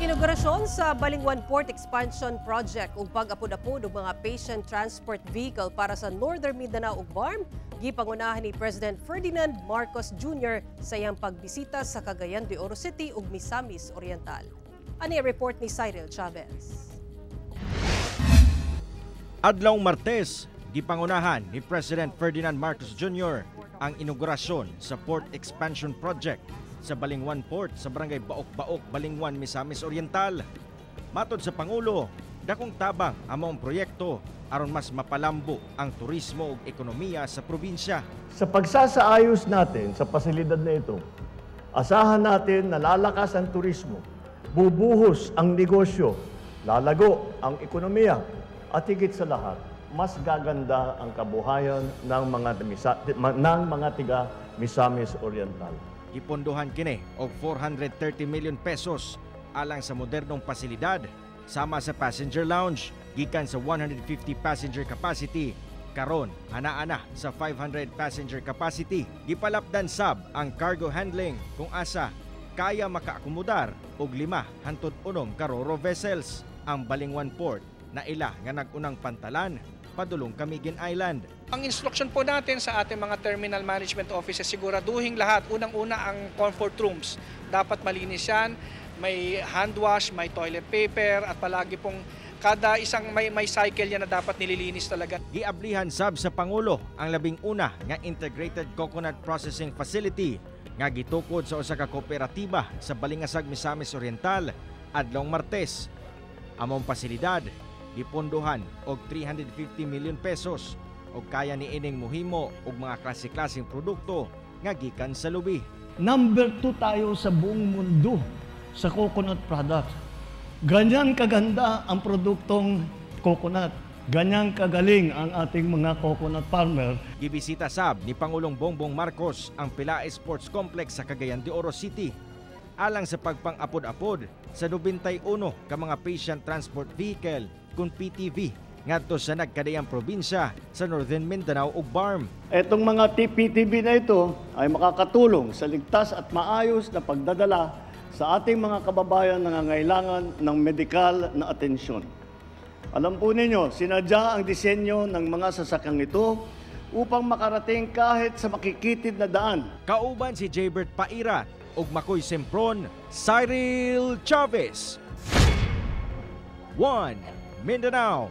Inaugurasyon sa Balingwan Port Expansion Project ug pag-apod-apod og mga patient transport vehicle para sa Northern Mindanao ug BARM gipangunahan ni President Ferdinand Marcos Jr. sa iyang pagbisita sa Cagayan de Oro City ug Misamis Oriental. Ani report ni Cyril Chavez. Adlawng Martes, gipangunahan ni President Ferdinand Marcos Jr. ang inaugurasyon sa Port Expansion Project sa Balingwan Port sa Barangay Baok-Baok, Balingwan, Misamis Oriental. Matod sa Pangulo, dakong tabang ang maong proyekto aron mas mapalambo ang turismo ug ekonomiya sa probinsya. Sa pagsasaayos natin sa pasilidad na ito, asahan natin na lalakas ang turismo, bubuhos ang negosyo, lalago ang ekonomiya, at higit sa lahat, mas gaganda ang kabuhayan ng mga tiga Misamis Oriental. Ipondohan kini og 430 million pesos alang sa modernong pasilidad sama sa passenger lounge gikan sa 150 passenger capacity karon ana-ana sa 500 passenger capacity. Gipalapdan sab ang cargo handling kung asa kaya makaakomodar og 5 hangtod 6 ka ro-ro vessels. Ang Balingwan Port na ila nga nag-unang pantalan padulong Camiguin Island. Ang instruction po natin sa ating mga terminal management offices, siguraduhin lahat. Unang-una ang comfort rooms. Dapat malinis yan, may hand wash, may toilet paper, at palagi pong kada isang may cycle yan na dapat nililinis talaga. Giablihan sab sa Pangulo ang labing una nga Integrated Coconut Processing Facility nga gitukod sa usa ka kooperatiba sa Balingasag, Misamis Oriental adlong Martes. Among pasilidad gipondohan og 350 million pesos og kaya ni ining mohimo og mga klase-klaseng produkto nga gikan sa lubi. Number 2 tayo sa buong mundo sa coconut products. Ganyan kaganda ang produktong coconut. Ganyan kagaling ang ating mga coconut farmer. Gibisita sab ni Pangulong Bongbong Marcos ang Pilae Sports Complex sa Cagayan de Oro City alang sa pagpang-apod-apod sa 91 ka mga patient transport vehicle kung PTV ngadto sa nagkadayang probinsya sa Northern Mindanao ug BARM. Etong mga PTV na ito ay makakatulong sa ligtas at maayos na pagdadala sa ating mga kababayan na nangangailangan ng medikal na atensyon. Alam po ninyo, sinadya ang disenyo ng mga sasakyang ito upang makarating kahit sa makikitid na daan. Kauban si Jaybert Pairat ug Makoy Sempron, Cyril Chavez. 1 Mindanao.